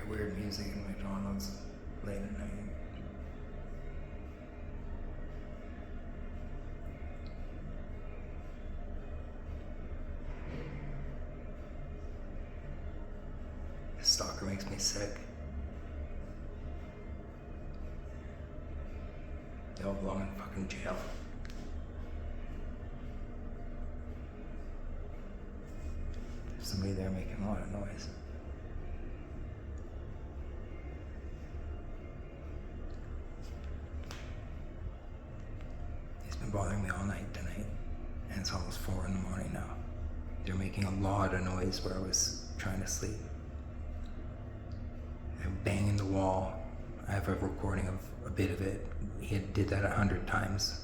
very weird music in McDonald's late at night. This stalker makes me sick. They all belong in fucking jail. There's somebody there making a lot of noise. He's been bothering me all night tonight, and it's almost 4 in the morning now. They're making a lot of noise where I was trying to sleep. They're banging the wall. I have a recording of a bit of it. He did that 100 times